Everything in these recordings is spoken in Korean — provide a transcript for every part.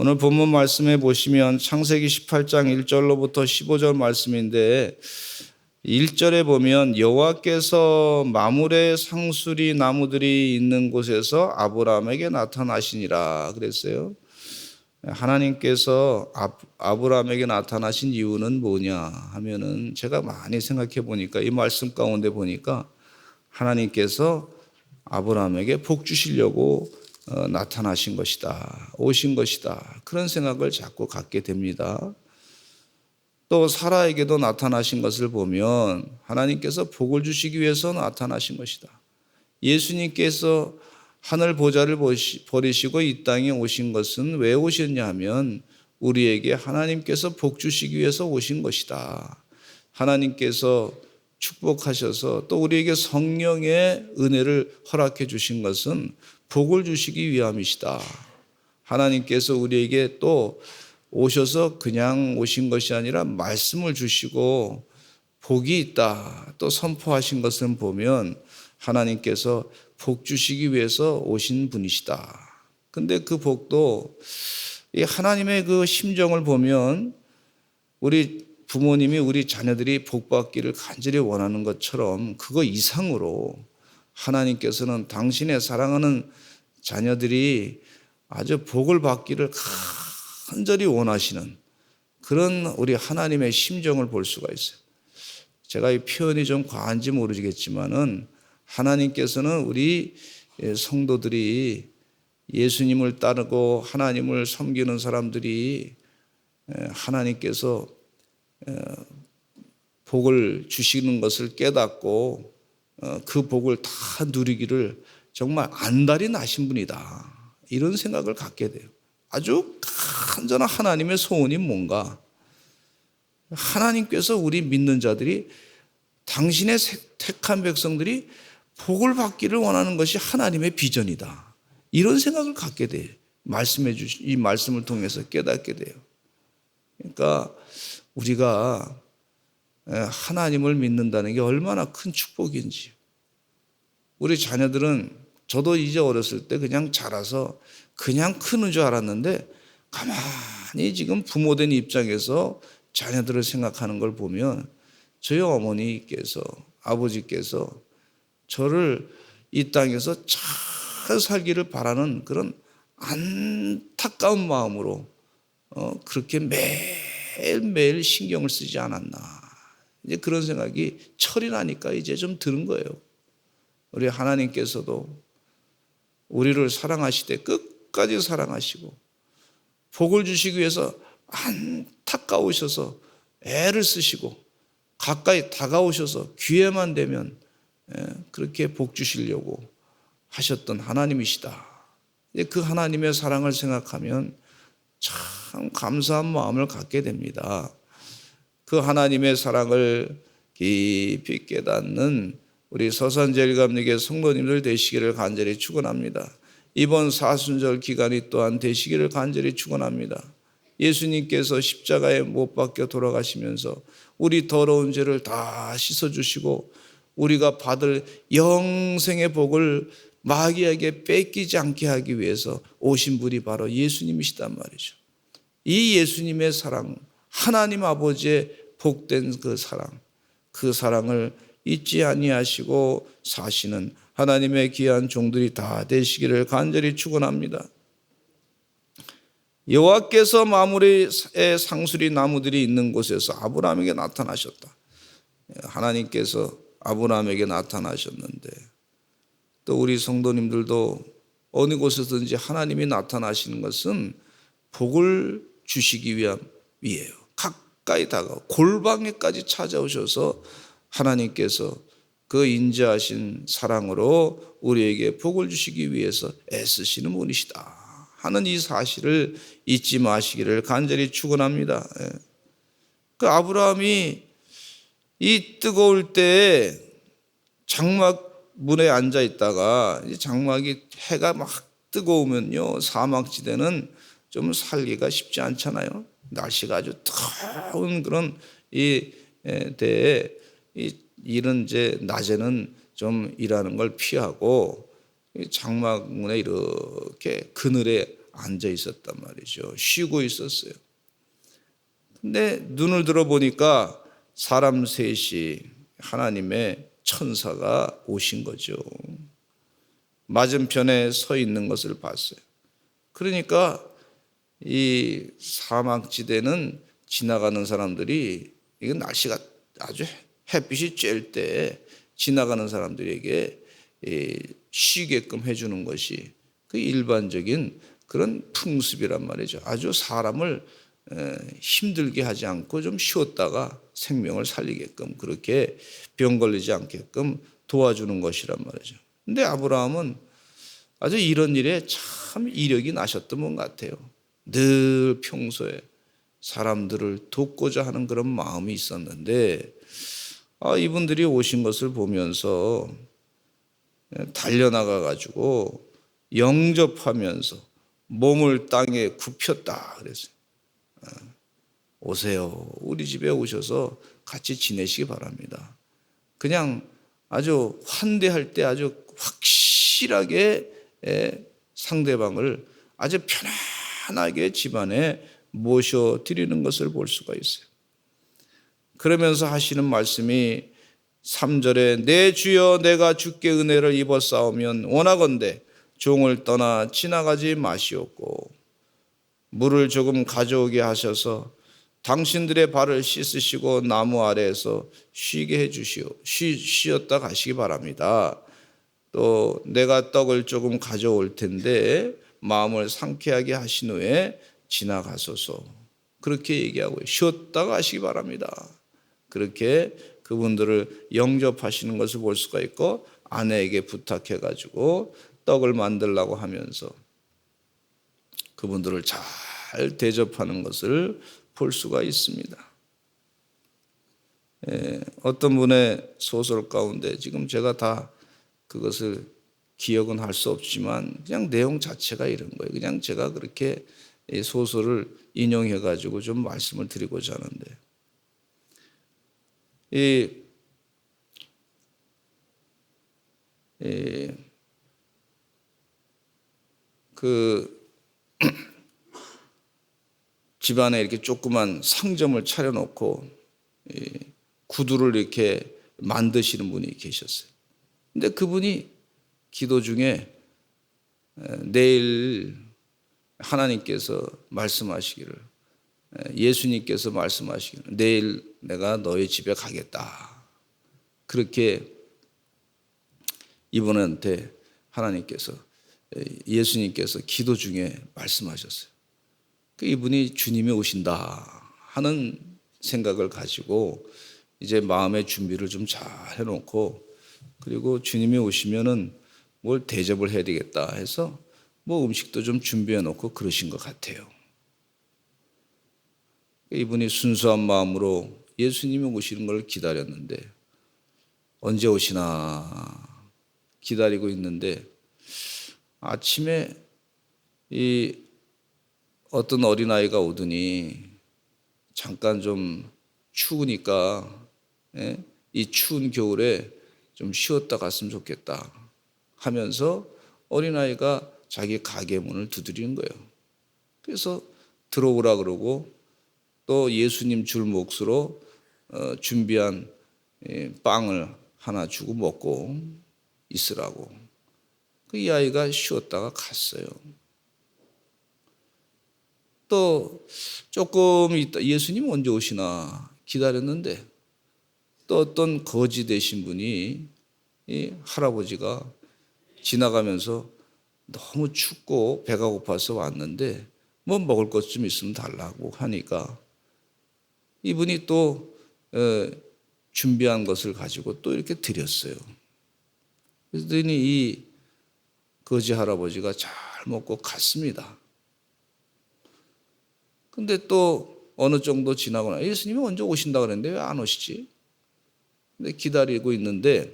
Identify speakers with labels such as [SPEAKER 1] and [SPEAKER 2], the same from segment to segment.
[SPEAKER 1] 오늘 본문 말씀에 보시면 창세기 18장 1절로부터 15절 말씀인데 1절에 보면 여호와께서 마므레 상수리 나무들이 있는 곳에서 아브라함에게 나타나시니라 그랬어요. 하나님께서 아브라함에게 나타나신 이유는 뭐냐 하면은 제가 많이 생각해 보니까 이 말씀 가운데 보니까 하나님께서 아브라함에게 복 주시려고 나타나신 것이다, 오신 것이다, 그런 생각을 자꾸 갖게 됩니다. 또 사라에게도 나타나신 것을 보면 하나님께서 복을 주시기 위해서 나타나신 것이다. 예수님께서 하늘 보좌를 버리시고 이 땅에 오신 것은 왜 오셨냐 하면 우리에게 하나님께서 복 주시기 위해서 오신 것이다. 하나님께서 축복하셔서 또 우리에게 성령의 은혜를 허락해 주신 것은 복을 주시기 위함이시다. 하나님께서 우리에게 또 오셔서 그냥 오신 것이 아니라 말씀을 주시고 복이 있다 또 선포하신 것을 보면 하나님께서 복 주시기 위해서 오신 분이시다. 근데 그 복도 이 하나님의 그 심정을 보면 우리 부모님이 우리 자녀들이 복 받기를 간절히 원하는 것처럼 그거 이상으로 하나님께서는 당신의 사랑하는 자녀들이 아주 복을 받기를 간절히 원하시는 그런 우리 하나님의 심정을 볼 수가 있어요. 제가 이 표현이 좀 과한지 모르겠지만은 하나님께서는 우리 성도들이 예수님을 따르고 하나님을 섬기는 사람들이 하나님께서 복을 주시는 것을 깨닫고 그 복을 다 누리기를 정말 안달이 나신 분이다, 이런 생각을 갖게 돼요. 아주 간절한 하나님의 소원이 뭔가, 하나님께서 우리 믿는 자들이 당신의 택한 백성들이 복을 받기를 원하는 것이 하나님의 비전이다, 이런 생각을 갖게 돼요. 말씀해 주신 이 말씀을 통해서 깨닫게 돼요. 그러니까 우리가 하나님을 믿는다는 게 얼마나 큰 축복인지. 우리 자녀들은 저도 이제 어렸을 때 그냥 자라서 그냥 크는 줄 알았는데 가만히 지금 부모된 입장에서 자녀들을 생각하는 걸 보면 저희 어머니께서 아버지께서 저를 이 땅에서 잘 살기를 바라는 그런 안타까운 마음으로 그렇게 매일매일 신경을 쓰지 않았나, 이제 그런 생각이 철이 나니까 이제 좀 드는 거예요. 우리 하나님께서도 우리를 사랑하시되 끝까지 사랑하시고 복을 주시기 위해서 안타까우셔서 애를 쓰시고 가까이 다가오셔서 기회만 되면 그렇게 복 주시려고 하셨던 하나님이시다. 그 하나님의 사랑을 생각하면 참 감사한 마음을 갖게 됩니다. 그 하나님의 사랑을 깊이 깨닫는 우리 서산제일감리교 성도님들 되시기를 간절히 축원합니다. 이번 사순절 기간이 또한 되시기를 간절히 축원합니다. 예수님께서 십자가에 못 박혀 돌아가시면서 우리 더러운 죄를 다 씻어주시고 우리가 받을 영생의 복을 마귀에게 뺏기지 않게 하기 위해서 오신 분이 바로 예수님이시단 말이죠. 이 예수님의 사랑, 하나님 아버지의 복된 그 사랑을 잊지 아니하시고 사시는 하나님의 귀한 종들이 다 되시기를 간절히 축원합니다. 여호와께서 마므레의 상수리 나무들이 있는 곳에서 아브라함에게 나타나셨다. 하나님께서 아브라함에게 나타나셨는데 또 우리 성도님들도 어느 곳에든지 하나님이 나타나시는 것은 복을 주시기 위함이에요. 가까이 다가오 골방에까지 찾아오셔서 하나님께서 그 인자하신 사랑으로 우리에게 복을 주시기 위해서 애쓰시는 분이시다 하는 이 사실을 잊지 마시기를 간절히 축원합니다. 그 아브라함이 이 뜨거울 때에 장막 문에 앉아 있다가 장막이 해가 막 뜨거우면요 사막지대는 좀 살기가 쉽지 않잖아요. 날씨가 아주 더운 그런 이 때에 이런 이제 낮에는 좀 일하는 걸 피하고 장막문에 이렇게 그늘에 앉아 있었단 말이죠. 쉬고 있었어요. 근데 눈을 들어 보니까 사람 셋이 하나님의 천사가 오신 거죠. 맞은편에 서 있는 것을 봤어요. 그러니까 이 사막지대는 지나가는 사람들이, 이건 날씨가 아주 햇빛이 쬐을 때 지나가는 사람들에게 쉬게끔 해주는 것이 그 일반적인 그런 풍습이란 말이죠. 아주 사람을 힘들게 하지 않고 좀 쉬었다가 생명을 살리게끔, 그렇게 병 걸리지 않게끔 도와주는 것이란 말이죠. 근데 아브라함은 아주 이런 일에 참 이력이 나셨던 분 같아요. 늘 평소에 사람들을 돕고자 하는 그런 마음이 있었는데, 이분들이 오신 것을 보면서 달려나가 가지고 영접하면서 몸을 땅에 굽혔다 그랬어요. 오세요. 우리 집에 오셔서 같이 지내시기 바랍니다. 그냥 아주 환대할 때 아주 확실하게 상대방을 아주 편안하게 집안에 모셔드리는 것을 볼 수가 있어요. 그러면서 하시는 말씀이 3절에 내 주여 내가 주께 은혜를 입었사오면 원하건대 종을 떠나 지나가지 마시옵고 물을 조금 가져오게 하셔서 당신들의 발을 씻으시고 나무 아래에서 쉬게 해주시오. 쉬었다 가시기 바랍니다. 또 내가 떡을 조금 가져올 텐데 마음을 상쾌하게 하신 후에 지나가소서. 그렇게 얘기하고 쉬었다 가시기 바랍니다. 그렇게 그분들을 영접하시는 것을 볼 수가 있고, 아내에게 부탁해 가지고 떡을 만들라고 하면서 그분들을 잘 대접하는 것을 볼 수가 있습니다. 어떤 분의 소설 가운데 지금 제가 다 그것을 기억은 할 수 없지만 그냥 내용 자체가 이런 거예요. 그냥 제가 그렇게 소설을 인용해 가지고 좀 말씀을 드리고자 하는데, 그 집안에 이렇게 조그만 상점을 차려놓고 구두를 이렇게 만드시는 분이 계셨어요. 근데 그분이 기도 중에 내일 하나님께서 말씀하시기를, 예수님께서 말씀하시기를 내일 내가 너희 집에 가겠다. 그렇게 이분한테 하나님께서, 예수님께서 기도 중에 말씀하셨어요. 이분이 주님이 오신다 하는 생각을 가지고 이제 마음의 준비를 좀 잘 해놓고, 그리고 주님이 오시면은 뭘 대접을 해야 되겠다 해서 뭐 음식도 좀 준비해 놓고 그러신 것 같아요. 이분이 순수한 마음으로 예수님이 오시는 걸 기다렸는데, 언제 오시나 기다리고 있는데 아침에 이 어떤 어린아이가 오더니 잠깐 좀 추우니까 이 추운 겨울에 좀 쉬었다 갔으면 좋겠다 하면서 어린아이가 자기 가게 문을 두드리는 거예요. 그래서 들어오라 그러고 또 예수님 줄 몫으로 준비한 빵을 하나 주고 먹고 있으라고. 이 아이가 쉬었다가 갔어요. 또 조금 있다 예수님 언제 오시나 기다렸는데 또 어떤 거지 되신 분이, 이 할아버지가 지나가면서 너무 춥고 배가 고파서 왔는데 뭐 먹을 것 좀 있으면 달라고 하니까 이분이 또 준비한 것을 가지고 또 이렇게 드렸어요. 그랬더니 이 거지 할아버지가 잘 먹고 갔습니다. 근데 또 어느 정도 지나고 나 예수님이 언제 오신다 그랬는데 왜 안 오시지? 근데 기다리고 있는데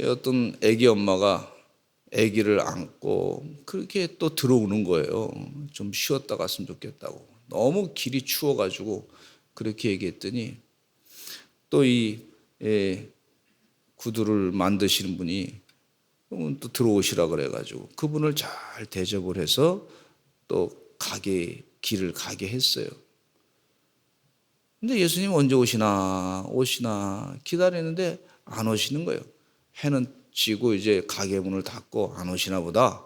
[SPEAKER 1] 어떤 아기 엄마가 아기를 안고 그렇게 또 들어오는 거예요. 좀 쉬었다 갔으면 좋겠다고. 너무 길이 추워가지고 그렇게 얘기했더니 또 이 구두를 만드시는 분이 그러면 또 들어오시라 그래가지고 그분을 잘 대접을 해서 또 길을 가게 했어요. 근데 예수님 언제 오시나 기다리는데 안 오시는 거예요. 해는 지고 이제 가게 문을 닫고 안 오시나 보다.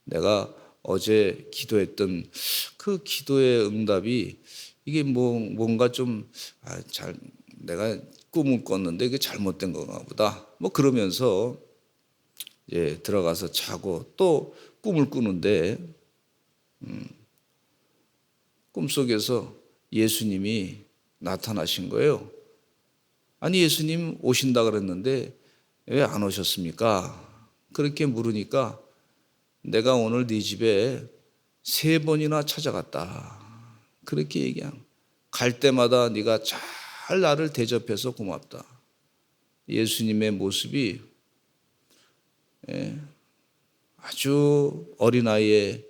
[SPEAKER 1] 내가 어제 기도했던 그 기도의 응답이 이게 뭔가 좀 내가 꿈을 꿨는데 이게 잘못된 건가 보다. 그러면서 이제 들어가서 자고 또 꿈을 꾸는데 꿈속에서 예수님이 나타나신 거예요. 아니 예수님 오신다 그랬는데 왜 안 오셨습니까? 그렇게 물으니까 내가 오늘 네 집에 3번이나 찾아갔다. 그렇게 얘기한. 갈 때마다 네가 잘 나를 대접해서 고맙다. 예수님의 모습이 아주 어린아이의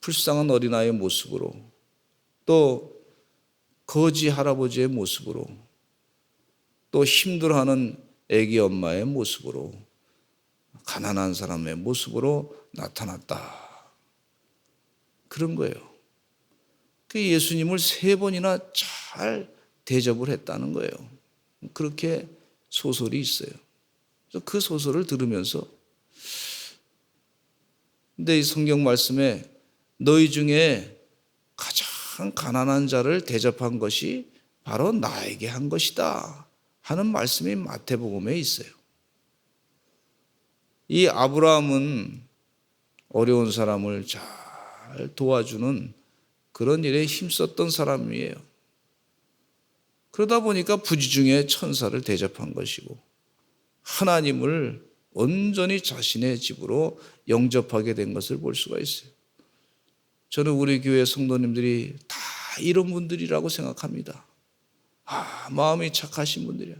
[SPEAKER 1] 불쌍한 어린아이의 모습으로 또 거지 할아버지의 모습으로 또 힘들어하는 아기 엄마의 모습으로 가난한 사람의 모습으로 나타났다. 그런 거예요. 그 예수님을 3번이나 잘 대접을 했다는 거예요. 그렇게 소설이 있어요. 그래서 그 소설을 들으면서 근데 이 성경 말씀에 너희 중에 가장 가난한 자를 대접한 것이 바로 나에게 한 것이다 하는 말씀이 마태복음에 있어요. 이 아브라함은 어려운 사람을 잘 도와주는 그런 일에 힘썼던 사람이에요. 그러다 보니까 부지중에 천사를 대접한 것이고 하나님을 온전히 자신의 집으로 영접하게 된 것을 볼 수가 있어요. 저는 우리 교회 성도님들이 다 이런 분들이라고 생각합니다. 마음이 착하신 분들이야.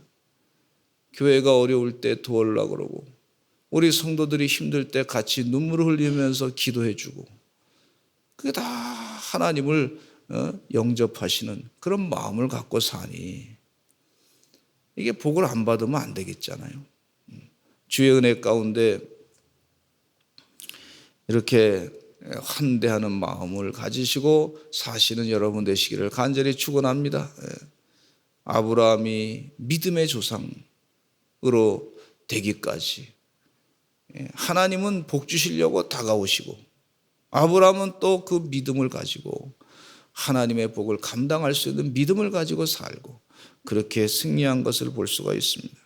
[SPEAKER 1] 교회가 어려울 때 도와주려고 그러고 우리 성도들이 힘들 때 같이 눈물을 흘리면서 기도해주고 그게 다 하나님을 영접하시는 그런 마음을 갖고 사니 이게 복을 안 받으면 안 되겠잖아요. 주의 은혜 가운데 이렇게 환대하는 마음을 가지시고 사시는 여러분 되시기를 간절히 축원합니다. 아브라함이 믿음의 조상으로 되기까지 하나님은 복 주시려고 다가오시고 아브라함은 또 그 믿음을 가지고 하나님의 복을 감당할 수 있는 믿음을 가지고 살고 그렇게 승리한 것을 볼 수가 있습니다.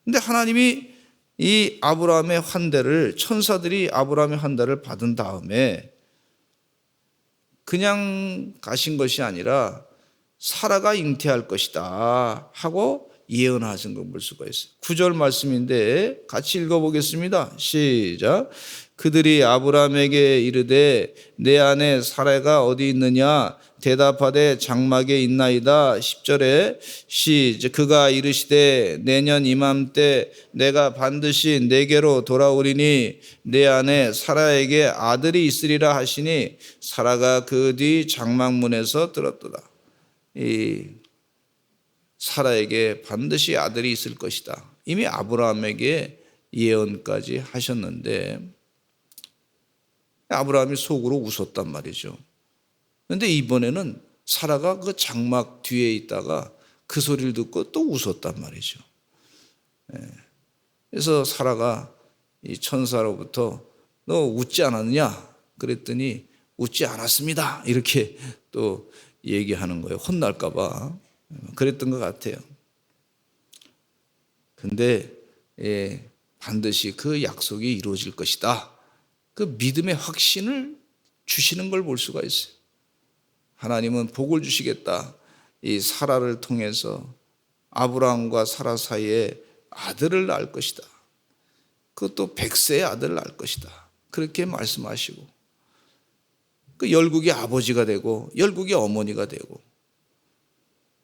[SPEAKER 1] 근데 하나님이 이 아브라함의 환대를 천사들이 아브라함의 환대를 받은 다음에 그냥 가신 것이 아니라 사라가 잉태할 것이다 하고 예언하신 걸 볼 수가 있어요. 9절 말씀인데 같이 읽어보겠습니다. 시작. 그들이 아브라함에게 이르되 내 아내 사라가 어디 있느냐 대답하되 장막에 있나이다. 10절에 시작. 그가 이르시되 내년 이맘때 내가 반드시 내게로 돌아오리니 내 아내 사라에게 아들이 있으리라 하시니 사라가 그 뒤 장막문에서 들었도다. 이 사라에게 반드시 아들이 있을 것이다. 이미 아브라함에게 예언까지 하셨는데 아브라함이 속으로 웃었단 말이죠. 그런데 이번에는 사라가 그 장막 뒤에 있다가 그 소리를 듣고 또 웃었단 말이죠. 그래서 사라가 이 천사로부터 너 웃지 않았느냐? 그랬더니 웃지 않았습니다. 이렇게 또 얘기하는 거예요. 혼날까 봐. 그랬던 것 같아요. 근데 반드시 그 약속이 이루어질 것이다. 그 믿음의 확신을 주시는 걸 볼 수가 있어요. 하나님은 복을 주시겠다. 이 사라를 통해서 아브라함과 사라 사이에 아들을 낳을 것이다. 그것도 100세의 아들을 낳을 것이다. 그렇게 말씀하시고 그 열국의 아버지가 되고 열국의 어머니가 되고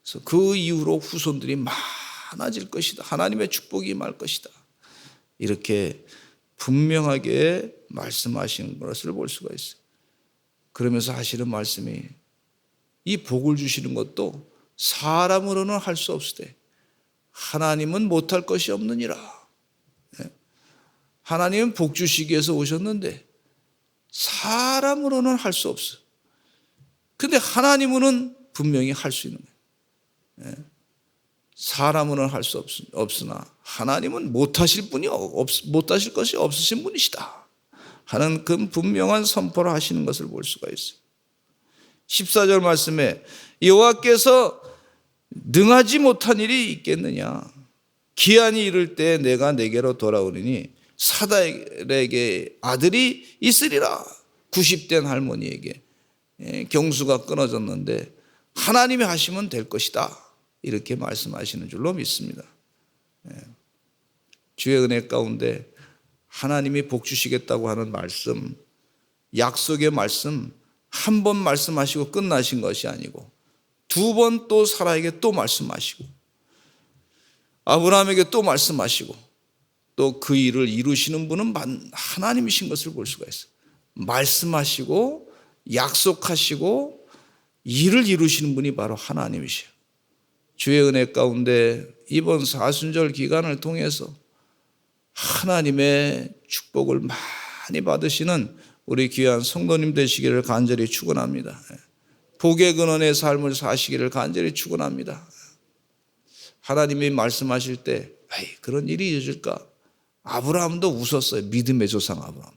[SPEAKER 1] 그래서 그 이후로 후손들이 많아질 것이다. 하나님의 축복이 임할 것이다. 이렇게 분명하게 말씀하시는 것을 볼 수가 있어요. 그러면서 하시는 말씀이 이 복을 주시는 것도 사람으로는 할 수 없으되 하나님은 못할 것이 없느니라. 하나님은 복 주시기 위해서 오셨는데 사람으로는 할 수 없어요. 근데 하나님은 분명히 할 수 있는 거예요. 사람으로는 할 수 없으나 하나님은 못하실 못하실 것이 없으신 분이시다 하는 그 분명한 선포를 하시는 것을 볼 수가 있어요. 14절 말씀에 여호와께서 능하지 못한 일이 있겠느냐. 기한이 이를 때 내가 내게로 돌아오리니 사달에게 아들이 있으리라. 90된 할머니에게 경수가 끊어졌는데 하나님이 하시면 될 것이다. 이렇게 말씀하시는 줄로 믿습니다. 주의 은혜 가운데 하나님이 복 주시겠다고 하는 말씀, 약속의 말씀 한 번 말씀하시고 끝나신 것이 아니고 두 번 또 사라에게 또 말씀하시고 아브라함에게 또 말씀하시고 또 그 일을 이루시는 분은 하나님이신 것을 볼 수가 있어요. 말씀하시고 약속하시고 일을 이루시는 분이 바로 하나님이시에요. 주의 은혜 가운데 이번 사순절 기간을 통해서 하나님의 축복을 많이 받으시는 우리 귀한 성도님 되시기를 간절히 축원합니다. 복의 근원의 삶을 사시기를 간절히 축원합니다. 하나님이 말씀하실 때 그런 일이 이루어질까? 아브라함도 웃었어요. 믿음의 조상 아브라함.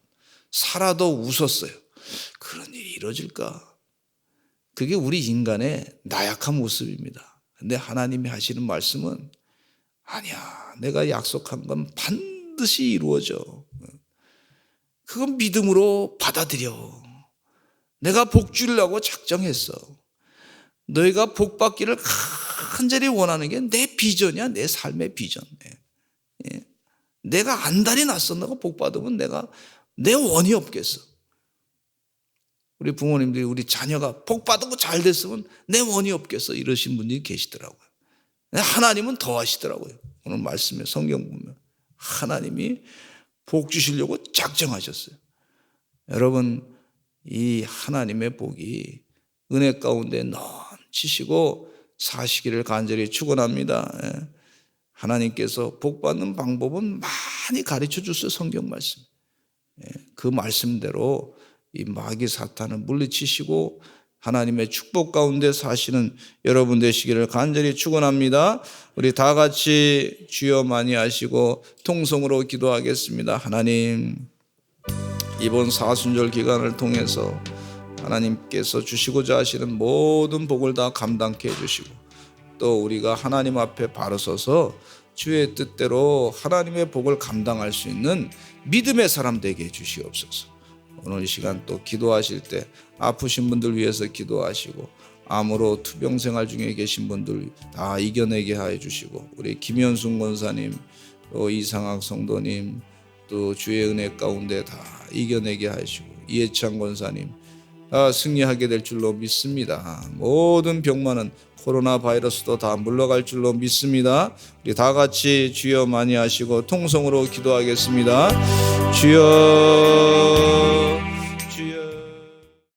[SPEAKER 1] 사라도 웃었어요. 그런 일이 이루어질까? 그게 우리 인간의 나약한 모습입니다. 근데 하나님이 하시는 말씀은 아니야. 내가 약속한 건 반드시 이루어져. 그건 믿음으로 받아들여. 내가 복 주려고 작정했어. 너희가 복 받기를 간절히 원하는 게 내 비전이야. 내 삶의 비전. 내가 안달이 났어. 너가 복 받으면 내 원이 없겠어. 우리 부모님들이 우리 자녀가 복 받고 잘 됐으면 내 원이 없겠어. 이러신 분들이 계시더라고요. 하나님은 더 하시더라고요. 오늘 말씀에 성경 보면 하나님이 복 주시려고 작정하셨어요. 여러분, 이 하나님의 복이 은혜 가운데 넘치시고 사시기를 간절히 축원합니다. 하나님께서 복 받는 방법은 많이 가르쳐 줬어요. 성경 말씀. 그 말씀대로 이 마귀 사탄을 물리치시고 하나님의 축복 가운데 사시는 여러분 되시기를 간절히 축원합니다. 우리 다 같이 주여 많이 하시고 통성으로 기도하겠습니다. 하나님, 이번 사순절 기간을 통해서 하나님께서 주시고자 하시는 모든 복을 다 감당케 해주시고 또 우리가 하나님 앞에 바로 서서 주의 뜻대로 하나님의 복을 감당할 수 있는 믿음의 사람 되게 해주시옵소서. 오늘 이 시간 또 기도하실 때 아프신 분들 위해서 기도하시고 암으로 투병 생활 중에 계신 분들 다 이겨내게 하여 주시고 우리 김현순 권사님 또 이상학 성도님 또 주의 은혜 가운데 다 이겨내게 하시고 이해찬 권사님 다 승리하게 될 줄로 믿습니다. 모든 병만은 코로나 바이러스도 다 물러갈 줄로 믿습니다. 우리 다 같이 주여 많이 하시고 통성으로 기도하겠습니다. 주여